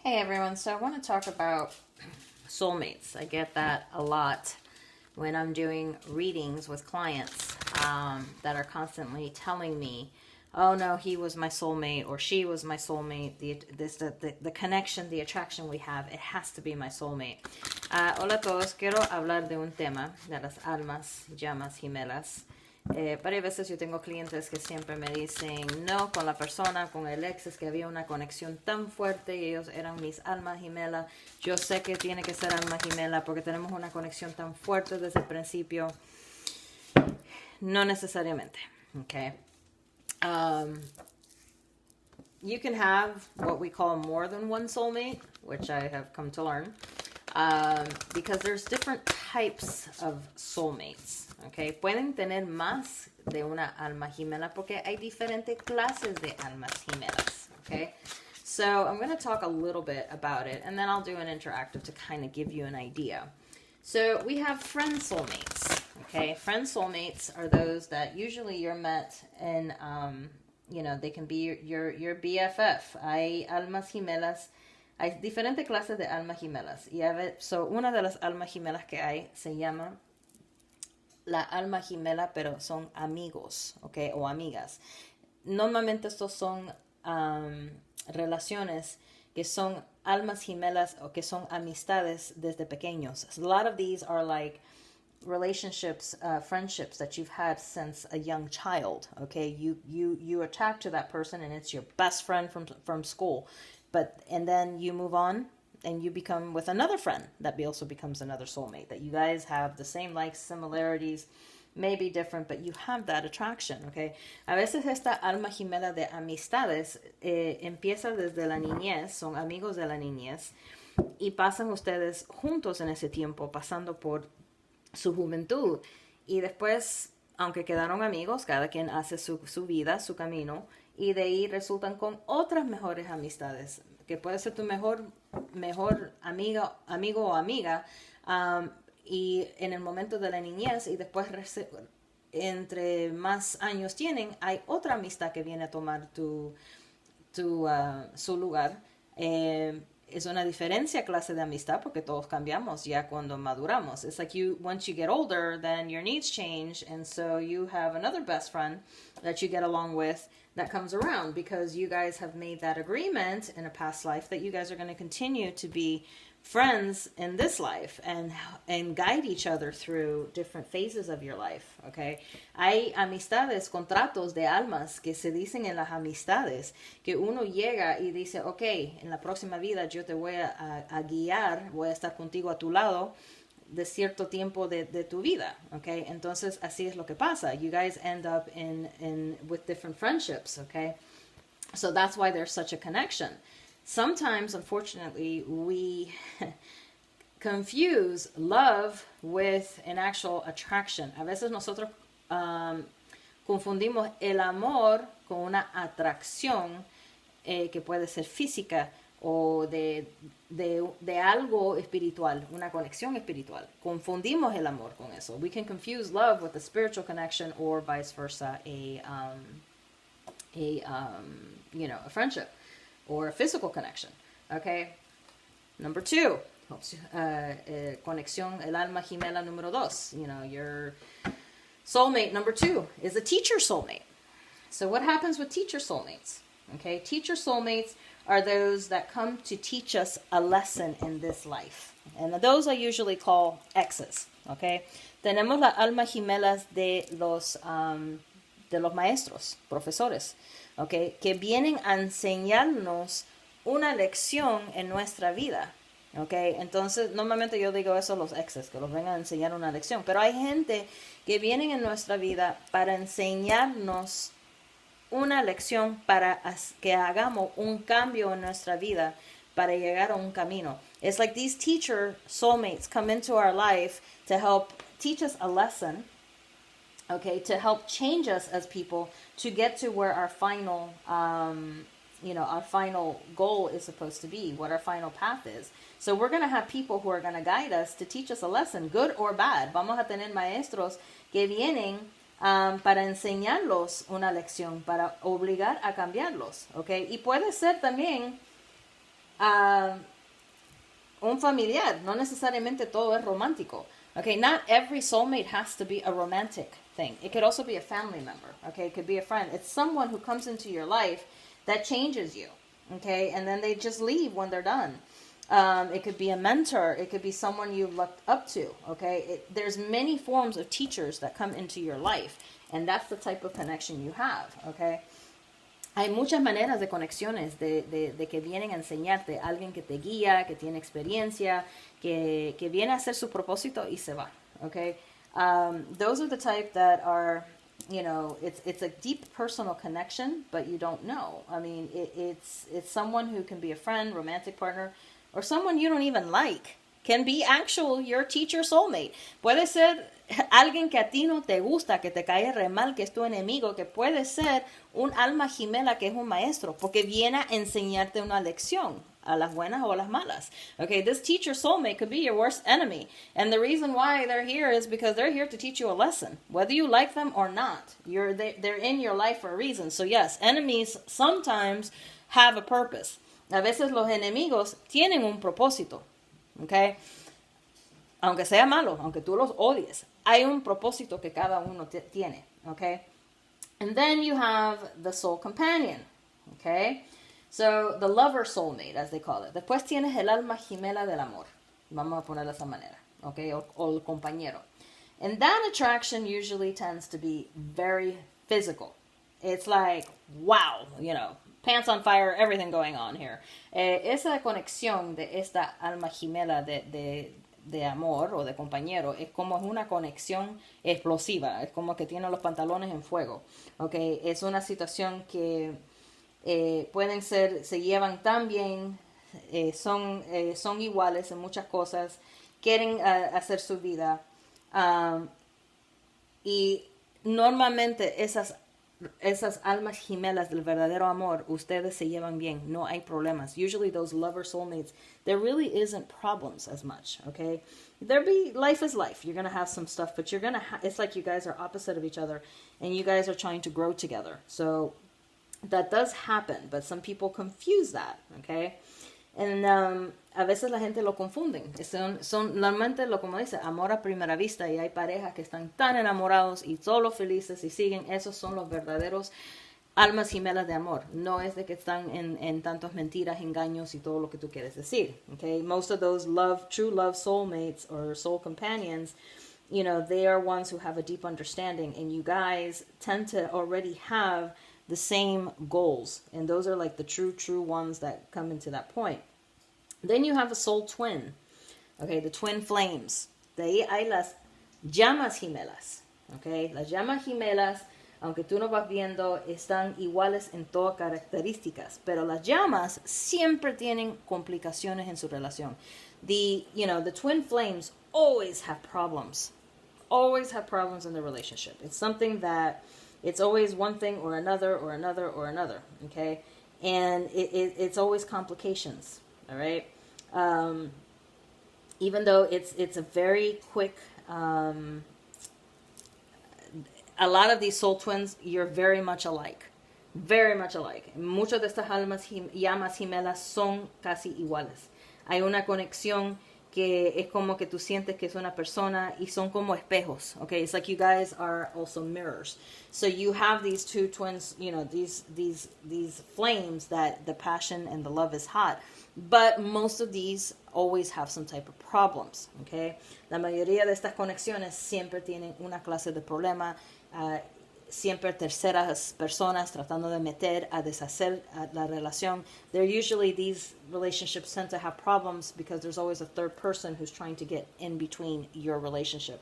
Hey everyone, so I want to talk about soulmates. I get that a lot when I'm doing readings with clients that are constantly telling me, oh no, he was my soulmate or she was my soulmate. The connection, the attraction we have, it has to be my soulmate. Hola a todos, quiero hablar de un tema de las almas, llamas, gemelas. Varias veces yo tengo clientes que siempre me dicen, no, con la persona, con el ex, es que había una conexión tan fuerte y ellos eran mis almas gemelas. Yo sé que tiene que ser alma gemela porque tenemos una conexión tan fuerte desde el principio. No necesariamente, okay? You can have what we call more than one soulmate, which I have come to learn, because there's different types of soulmates. Okay, pueden tener más de una alma gemela porque hay diferentes clases de almas gemelas. Okay, so I'm going to talk a little bit about it, and then I'll do an interactive to kind of give you an idea. So we have friend soulmates. Okay, friend soulmates are those that usually you're met in, they can be your BFF. Hay almas gemelas. Hay diferentes clases de almas gemelas. So una de las almas gemelas que hay se llama la alma gemela, pero son amigos, ¿ok? O amigas. Normalmente estos son relaciones que son almas gemelas o que son amistades desde pequeños. A lot of these are like relationships, friendships that you've had since a young child, okay? You attach to that person and it's your best friend from school. And then you move on and you become with another friend that also becomes another soulmate, that you guys have the same likes, similarities, maybe different, but you have that attraction, okay? A veces esta alma gemela de amistades empieza desde la niñez, son amigos de la niñez, y pasan ustedes juntos en ese tiempo, pasando por su juventud, y después, aunque quedaron amigos, cada quien hace su vida, su camino, y de ahí resultan con otras mejores amistades, que puede ser tu mejor amigo o amiga, y en el momento de la niñez, y después entre más años tienen, hay otra amistad que viene a tomar su lugar. Es una diferencia clase de amistad porque todos cambiamos ya cuando maduramos. It's like once you get older, then your needs change, and so you have another best friend that you get along with that comes around because you guys have made that agreement in a past life that you guys are going to continue to be friends in this life and guide each other through different phases of your life, okay? Hay amistades, contratos de almas que se dicen en las amistades, que uno llega y dice, okay, en la próxima vida yo te voy a guiar, voy a estar contigo a tu lado de cierto tiempo de tu vida, okay? Entonces así es lo que pasa. You guys end up with different friendships, okay? So that's why there's such a connection. Sometimes, unfortunately, we confuse love with an actual attraction. A veces nosotros confundimos el amor con una atracción que puede ser física o de algo espiritual, una conexión espiritual. Confundimos el amor con eso. We can confuse love with a spiritual connection or vice versa, a friendship or a physical connection, okay? Number 2, conexión, el alma gemela número 2. Your soulmate number 2 is a teacher soulmate. So what happens with teacher soulmates? Okay, teacher soulmates are those that come to teach us a lesson in this life. And those I usually call exes, okay? Tenemos las almas gemelas de los maestros, profesores, okay, que vienen a enseñarnos una lección en nuestra vida, okay. Entonces, normalmente yo digo eso a los exes, que los vengan a enseñar una lección, pero hay gente que vienen en nuestra vida para enseñarnos una lección para que hagamos un cambio en nuestra vida para llegar a un camino. It's like these teacher soulmates come into our life to help teach us a lesson, okay, to help change us as people to get to where our final, our final goal is supposed to be, what our final path is. So we're going to have people who are going to guide us to teach us a lesson, good or bad. Vamos a tener maestros que vienen para enseñarlos una lección, para obligar a cambiarlos, okay. Y puede ser también Un familiar, no necesariamente todo es romántico. Okay, not every soulmate has to be a romantic thing. It could also be a family member. Okay, it could be a friend. It's someone who comes into your life that changes you. Okay, and then they just leave when they're done. It could be a mentor. It could be someone you looked up to. Okay, there's many forms of teachers that come into your life, and that's the type of connection you have. Okay. Hay muchas maneras de conexiones, de que vienen a enseñarte, alguien que te guía, que tiene experiencia, que viene a hacer su propósito y se va, okay? Those are the type that are, you know, it's a deep personal connection, but you don't know. I mean, it's someone who can be a friend, romantic partner, or someone you don't even like. Can be actual your teacher soulmate. Puede ser alguien que a ti no te gusta, que te cae re mal, que es tu enemigo, que puede ser un alma gemela que es un maestro, porque viene a enseñarte una lección, a las buenas o a las malas. Okay, this teacher soulmate could be your worst enemy. And the reason why they're here is because they're here to teach you a lesson. Whether you like them or not, they're in your life for a reason. So yes, enemies sometimes have a purpose. A veces los enemigos tienen un propósito. Okay, aunque sea malo, aunque tú los odies, hay un propósito que cada uno tiene. Okay, and then you have the soul companion. Okay, so the lover soulmate, as they call it. Después tienes el alma gemela del amor. Vamos a ponerlo de esa manera. Okay, o el compañero. And that attraction usually tends to be very physical. It's like, wow, you know, pants on fire, everything going on here. Esa conexión de esta alma gemela de amor o de compañero es como una conexión explosiva. Es como que tiene los pantalones en fuego. Okay, es una situación que pueden ser, se llevan tan bien, son iguales en muchas cosas, quieren hacer su vida. Y normalmente esas almas gemelas del verdadero amor, ustedes se llevan bien, no hay problemas. Usually those lover soulmates, there really isn't problems as much, okay? Life is life. You're going to have some stuff, but it's like you guys are opposite of each other, and you guys are trying to grow together. So that does happen, but some people confuse that, okay? And a veces la gente lo confunden. Son normalmente como dice, amor a primera vista, y hay parejas que están tan enamorados y solo felices y siguen. Esos son los verdaderos almas gemelas de amor. No es de que están en tantas mentiras, engaños y todo lo que tú quieres decir. Okay? Most of those true love soulmates or soul companions, you know, they are ones who have a deep understanding, and you guys tend to already have the same goals, and those are like the true ones that come into that point. Then you have a soul twin, okay, the twin flames. De ahí hay las llamas gemelas, okay. Las llamas gemelas, aunque tú no vas viendo, están iguales en todas características, pero las llamas siempre tienen complicaciones en su relación. The twin flames always have problems in the relationship. It's something that it's always one thing or another, okay? And it's always complications, all right? Even though it's a very quick, a lot of these soul twins, you're very much alike. Very much alike. Muchas de estas llamas gemelas son casi iguales. Hay una conexión que es como que tú sientes que es una persona, y son como espejos, okay? It's like you guys are also mirrors. So you have these two twins, you know, these flames that the passion and the love is hot. But most of these always have some type of problems, okay? La mayoría de estas conexiones siempre tienen una clase de problema, siempre terceras personas tratando de meter a deshacer la relación. These relationships tend to have problems because there's always a third person who's trying to get in between your relationship.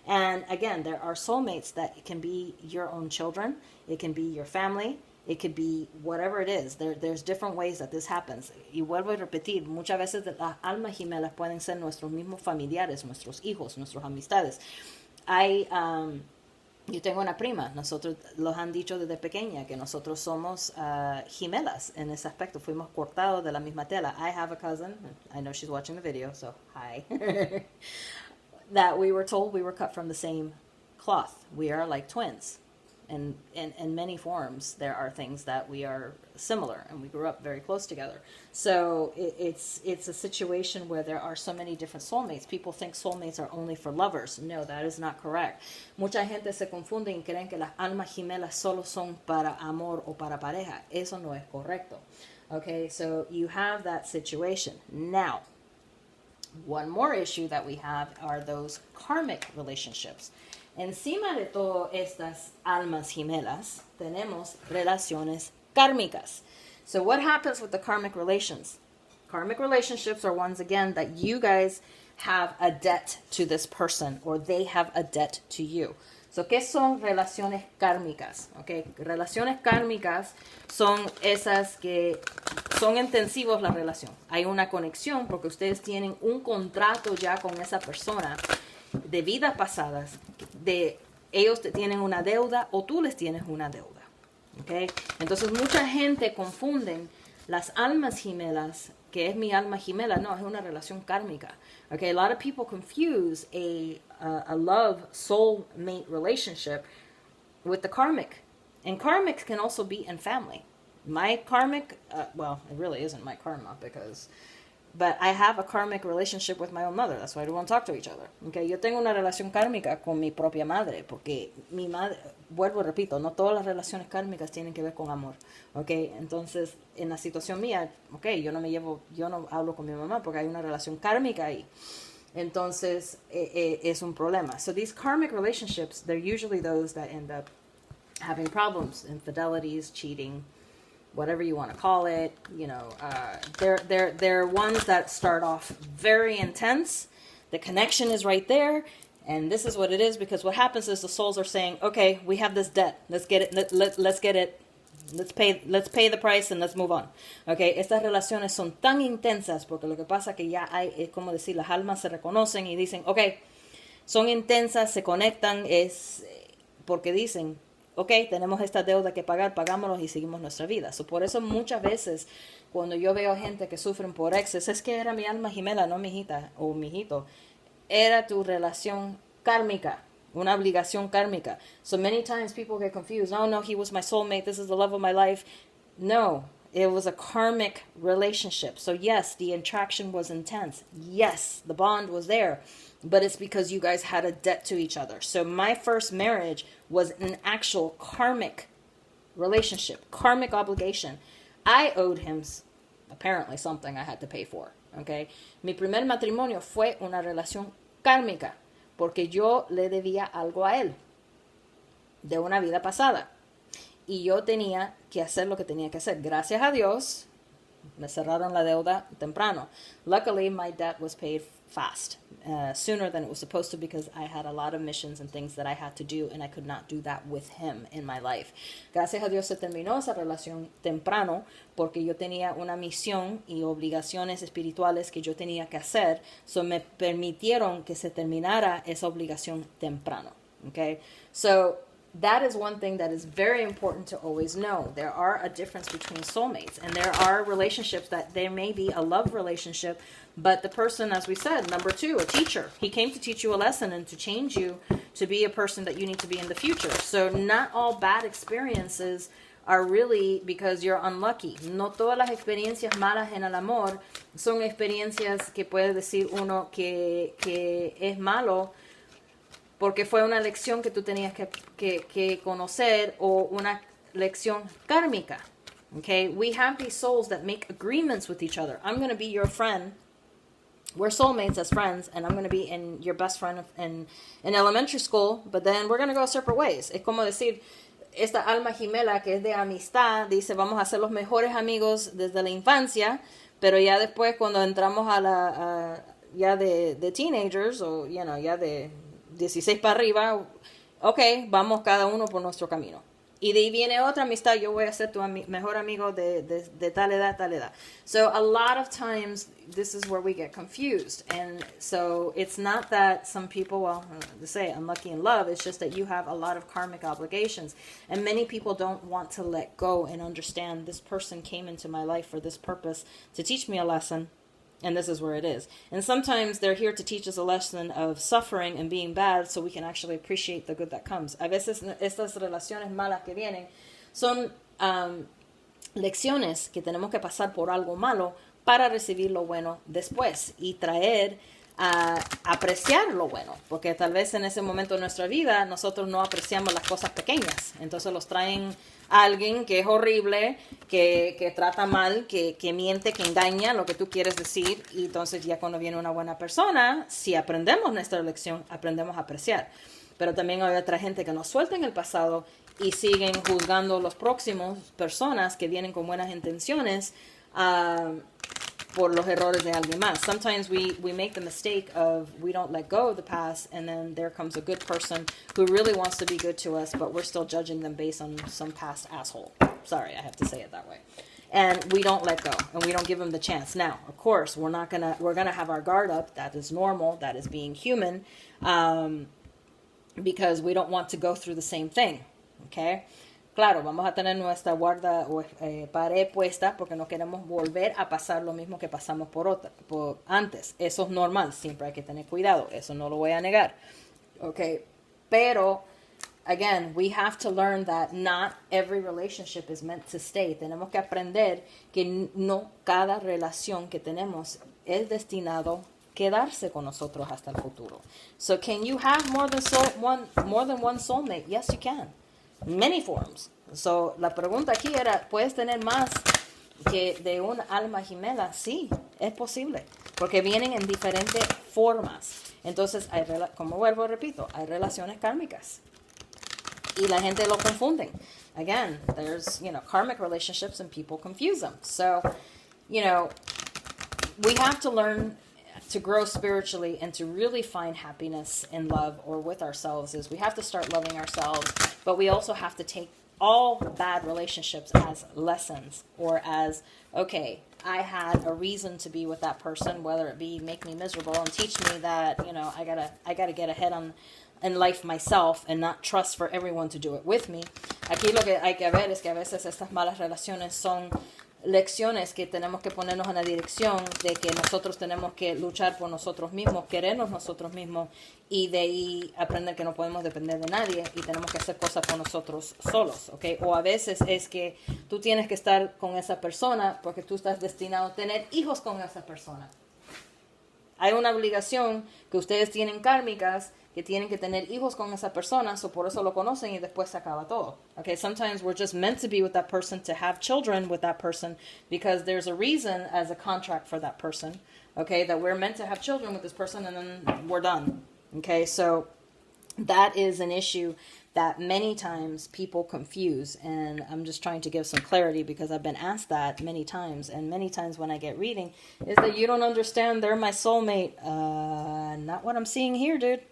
And again, there are soulmates that can be your own children, it can be your family, it could be whatever it is. There's different ways that this happens. Y vuelvo a repetir, muchas veces las almas gemelas pueden ser nuestros mismos familiares, nuestros hijos, nuestras amistades. Yo tengo una prima, nosotros los han dicho desde pequeña que nosotros somos gemelas en ese aspecto, fuimos cortados de la misma tela. I have a cousin, I know she's watching the video, so hi, that we were told we were cut from the same cloth. We are like twins. and in many forms, there are things that we are similar, and we grew up very close together. So it's a situation where there are so many different soulmates. People think soulmates are only for lovers. No, that is not correct. Mucha gente se confunde y creen que las almas gemelas solo son para amor o para pareja. Eso no es correcto. Okay, so you have that situation. Now, one more issue that we have are those karmic relationships. Encima de todas estas almas gemelas, tenemos relaciones kármicas. So what happens with the karmic relations? Karmic relationships are ones, again, that you guys have a debt to this person, or they have a debt to you. So, ¿qué son relaciones kármicas? Okay, relaciones kármicas son esas que son intensivos la relación. Hay una conexión porque ustedes tienen un contrato ya con esa persona de vidas pasadas. Ellos te tienen una deuda o tú les tienes una deuda. Okay? Entonces, mucha gente confunden las almas gemelas, que es mi alma gemela. No, es una relación kármica. Okay, a lot of people confuse a love soulmate relationship with the karmic. And karmic can also be in family. My karmic, well, it really isn't my karma but I have a karmic relationship with my own mother. That's why we don't talk to each other. Okay, yo tengo una relación kármica con mi propia madre, porque mi madre, vuelvo y repito, no todas las relaciones kármicas tienen que ver con amor. Okay, entonces, en la situación mía, okay, yo no hablo con mi mamá porque hay una relación kármica ahí. Entonces, es un problema. So these karmic relationships, they're usually those that end up having problems, infidelities, cheating, whatever you want to call it. You know, they're ones that start off very intense. The connection is right there, and this is what it is, because what happens is the souls are saying, okay, we have this debt, let's get it, let's get it, let's pay the price and let's move on. Okay, estas relaciones son tan intensas porque lo que pasa que ya hay, es como decir, las almas se reconocen y dicen, okay, son intensas, se conectan, es porque dicen, okay, tenemos esta deuda que pagar, pagámoslos y seguimos nuestra vida. So, por eso muchas veces cuando yo veo gente que sufren por exes, es que era mi alma gemela, no mi hijita o mi hijito. Era tu relación kármica, una obligación kármica. So many times people get confused. Oh no, he was my soulmate, this is the love of my life. No, it was a karmic relationship. So yes, the attraction was intense. Yes, the bond was there. But it's because you guys had a debt to each other. So my first marriage was an actual karmic relationship, karmic obligation. I owed him apparently something I had to pay for. Okay, mi primer matrimonio fue una relación kármica porque yo le debía algo a él de una vida pasada y yo tenía que hacer lo que tenía que hacer. Gracias a Dios me cerraron la deuda temprano. Luckily, my debt was paid fast, sooner than it was supposed to, because I had a lot of missions and things that I had to do, and I could not do that with him in my life. Gracias a Dios se terminó esa relación temprano, porque yo tenía una misión y obligaciones espirituales que yo tenía que hacer, so me permitieron que se terminara esa obligación temprano. Okay, so that is one thing that is very important to always know. There are a difference between soulmates, and there are relationships that there may be a love relationship, but the person, as we said, number 2, a teacher. He came to teach you a lesson and to change you to be a person that you need to be in the future. So not all bad experiences are really because you're unlucky. No todas las experiencias malas en el amor son experiencias que puede decir uno que es malo porque fue una lección que tú tenías que conocer, o una lección kármica. Okay, we have these souls that make agreements with each other. I'm going to be your friend. We're soulmates as friends, and I'm going to be your best friend in elementary school, but then we're going to go separate ways. Es como decir, esta alma gemela que es de amistad, dice, vamos a ser los mejores amigos desde la infancia, pero ya después cuando entramos ya de teenagers, o ya de 16 para arriba, okay, vamos cada uno por nuestro camino. Y de ahí viene otra amistad, yo voy a ser tu mejor amigo de tal edad, tal edad. So a lot of times, this is where we get confused. And so it's not that some people, well, to say unlucky in love, it's just that you have a lot of karmic obligations. And many people don't want to let go and understand this person came into my life for this purpose, to teach me a lesson. And this is where it is. And sometimes they're here to teach us a lesson of suffering and being bad so we can actually appreciate the good that comes. A veces estas relaciones malas que vienen son lecciones que tenemos que pasar por algo malo para recibir lo bueno después y traer a apreciar lo bueno, porque tal vez en ese momento de nuestra vida nosotros no apreciamos las cosas pequeñas, entonces los traen a alguien que es horrible, que trata mal, que miente, que engaña, lo que tú quieres decir, y entonces ya cuando viene una buena persona, si aprendemos nuestra lección, aprendemos a apreciar. Pero también hay otra gente que nos suelta en el pasado y siguen juzgando los próximos personas que vienen con buenas intenciones por los errores de alguien más. Sometimes we make the mistake of we don't let go of the past, and then there comes a good person who really wants to be good to us, but we're still judging them based on some past asshole. Sorry, I have to say it that way. And we don't let go, and we don't give them the chance. Now, of course, we're gonna have our guard up. That is normal. That is being human, because we don't want to go through the same thing. Okay. Claro, vamos a tener nuestra guarda o pared puesta porque no queremos volver a pasar lo mismo que pasamos por antes. Eso es normal, siempre hay que tener cuidado, eso no lo voy a negar. Okay, pero, again, we have to learn that not every relationship is meant to stay. Tenemos que aprender que no cada relación que tenemos es destinado a quedarse con nosotros hasta el futuro. So can you have more than one soulmate? Yes, you can. Many forms. So, la pregunta aquí era, ¿puedes tener más que de un alma gemela? Sí, es posible, porque vienen en diferentes formas. Entonces, como vuelvo, repito, hay relaciones kármicas. Y la gente lo confunden. Again, there's, karmic relationships and people confuse them. So, we have to learn to grow spiritually and to really find happiness in love or with ourselves is we have to start loving ourselves, but we also have to take all bad relationships as lessons or as, okay, I had a reason to be with that person, whether it be make me miserable and teach me that, I gotta get ahead in life myself and not trust for everyone to do it with me. Aquí lo que hay que ver es que a veces estas malas relaciones son lecciones que tenemos que ponernos en la dirección de que nosotros tenemos que luchar por nosotros mismos, querernos nosotros mismos y de ahí aprender que no podemos depender de nadie y tenemos que hacer cosas por nosotros solos, ¿ok? O a veces es que tú tienes que estar con esa persona porque tú estás destinado a tener hijos con esa persona. Hay una obligación que ustedes tienen kármicas que tienen que tener hijos con esa persona, so por eso lo conocen y después se acaba todo. Okay, sometimes we're just meant to be with that person, to have children with that person, because there's a reason as a contract for that person, okay, that we're meant to have children with this person and then we're done. Okay, so that is an issue that many times people confuse, and I'm just trying to give some clarity because I've been asked that many times, and many times when I get reading, is that you don't understand, they're my soulmate. Not what I'm seeing here, dude.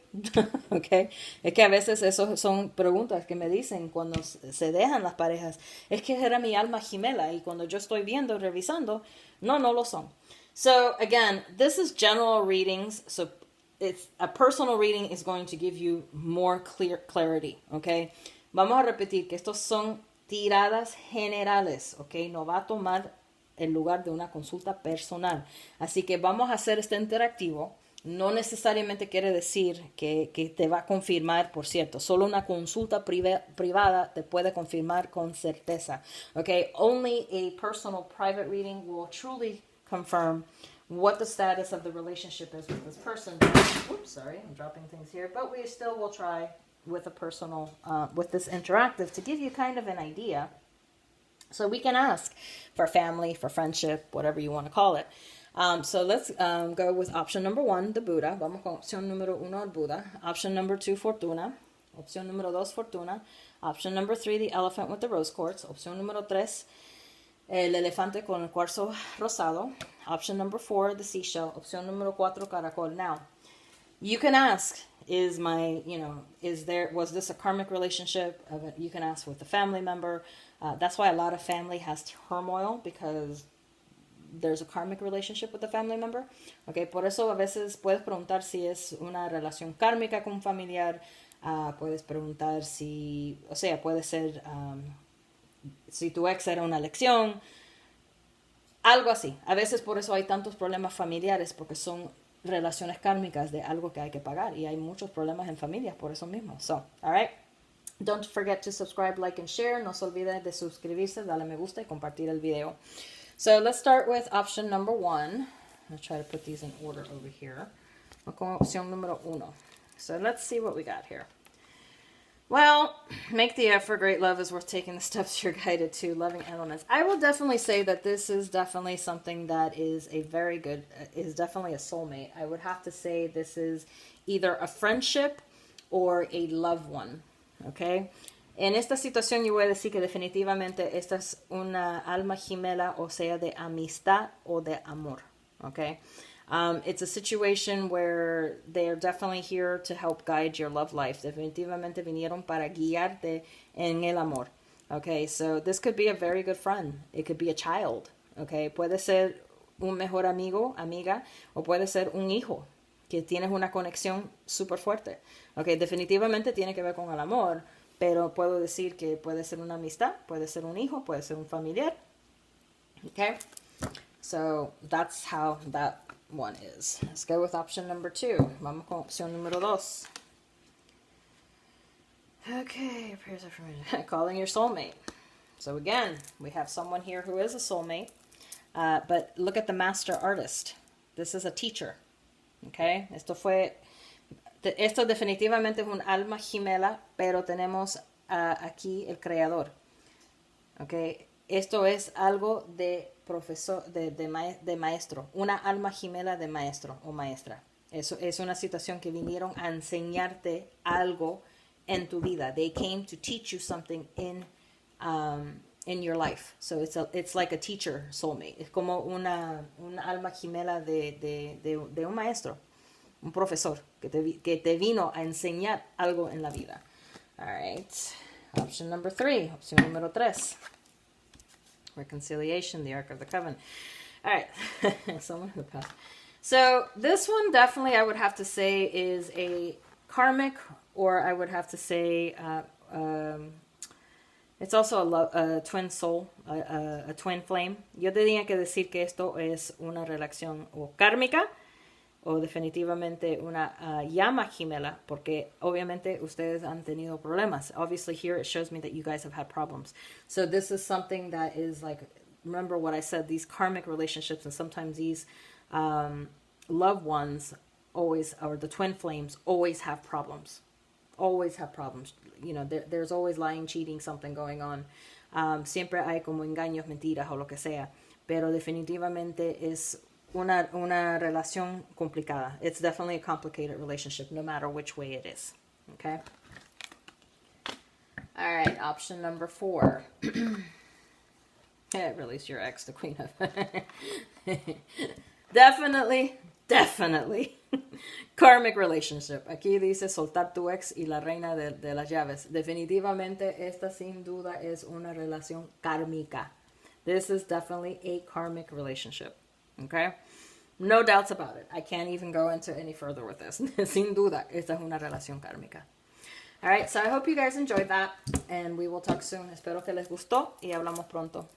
Okay, es que a veces eso son preguntas que me dicen cuando se dejan las parejas. Es que era mi alma gemela y cuando yo estoy viendo, revisando, no lo son. So again, this is general readings. So it's a personal reading is going to give you more clarity. Okay, vamos a repetir que estos son tiradas generales. Okay, no va a tomar el lugar de una consulta personal. Así que vamos a hacer este interactivo. No necesariamente quiere decir que te va a confirmar, por cierto. Solo una consulta privada te puede confirmar con certeza. Okay, only a personal private reading will truly confirm what the status of the relationship is with this person. Oops, sorry, I'm dropping things here. But we still will try with a personal, with this interactive to give you kind of an idea. So we can ask for family, for friendship, whatever you want to call it. So let's go with option number 1, the Buddha. Vamos con opción número 1, el Buddha. Option number 2, Fortuna. Opción número 2, Fortuna. Option number 3, the elephant with the rose quartz. Opción número 3, el elefante con el cuarzo rosado. Option number 4, the seashell. Opción número 4, caracol. Now, you can ask, was this a karmic relationship? You can ask with a family member. That's why a lot of family has turmoil, because there's a karmic relationship with a family member. Okay, por eso a veces puedes preguntar si es una relación kármica con un familiar. Puedes preguntar puede ser si tu ex era una lección. Algo así. A veces por eso hay tantos problemas familiares, porque son relaciones kármicas de algo que hay que pagar. Y hay muchos problemas en familias por eso mismo. So, all right. Don't forget to subscribe, like, and share. No se olvide de suscribirse, darle me gusta y compartir el video. So let's start with option number 1. I'm going to try to put these in order over here. Vamos con opción número 1. So let's see what we got here. Well, make the effort. Great love is worth taking the steps you're guided to. Loving elements. I will definitely say that this is definitely something that is a very good, is definitely a soulmate. I would have to say this is either a friendship or a loved one. Okay? En esta situación yo voy a decir que definitivamente esta es una alma gemela, o sea, de amistad o de amor. Okay? It's a situation where they're definitely here to help guide your love life. Definitivamente vinieron para guiarte en el amor. Okay, so this could be a very good friend. It could be a child. Okay, puede ser un mejor amigo, amiga, o puede ser un hijo que tienes una conexión súper fuerte. Okay, definitivamente tiene que ver con el amor, pero puedo decir que puede ser una amistad, puede ser un hijo, puede ser un familiar. Okay, so that's how that one is. Let's go with option number 2. Vamos con opción número 2. Okay, appears affirmation. Calling your soulmate. So again, we have someone here who is a soulmate, but look at the master artist. This is a teacher. Okay, esto definitivamente es un alma gemela, pero tenemos aquí el creador. Okay, esto es algo de profesor, de maestro, una alma gemela de maestro o maestra. Eso es una situación que vinieron a enseñarte algo en tu vida. They came to teach you something in your life. So it's like a teacher soulmate. Es como una alma gemela de un maestro, un profesor que te vino a enseñar algo en la vida. All right. Option number 3. Opción número 3. Reconciliation, the Ark of the Covenant. All right. Someone who passed. So this one definitely I would have to say is a karmic, or I would have to say it's also a twin soul, a twin flame. Yo tenía que decir que esto es una relación o kármica o definitivamente una llama gemela, porque obviamente ustedes han tenido problemas. Obviously here it shows me that you guys have had problems. So this is something that is like, remember what I said, these karmic relationships, and sometimes these loved ones always, or the twin flames, always have problems. Always have problems. You know, there's always lying, cheating, something going on. Siempre hay como engaños, mentiras o lo que sea. Pero definitivamente es una relación complicada. It's definitely a complicated relationship, no matter which way it is. Okay? All right, option number 4. Release your ex, the queen of... Definitely karmic relationship. Aquí dice soltar tu ex y la reina de las llaves. Definitivamente esta sin duda es una relación kármica. This is definitely a karmic relationship. Okay? No doubts about it. I can't even go into any further with this. Sin duda, esta es una relación kármica. All right, so I hope you guys enjoyed that, and we will talk soon. Espero que les gustó y hablamos pronto.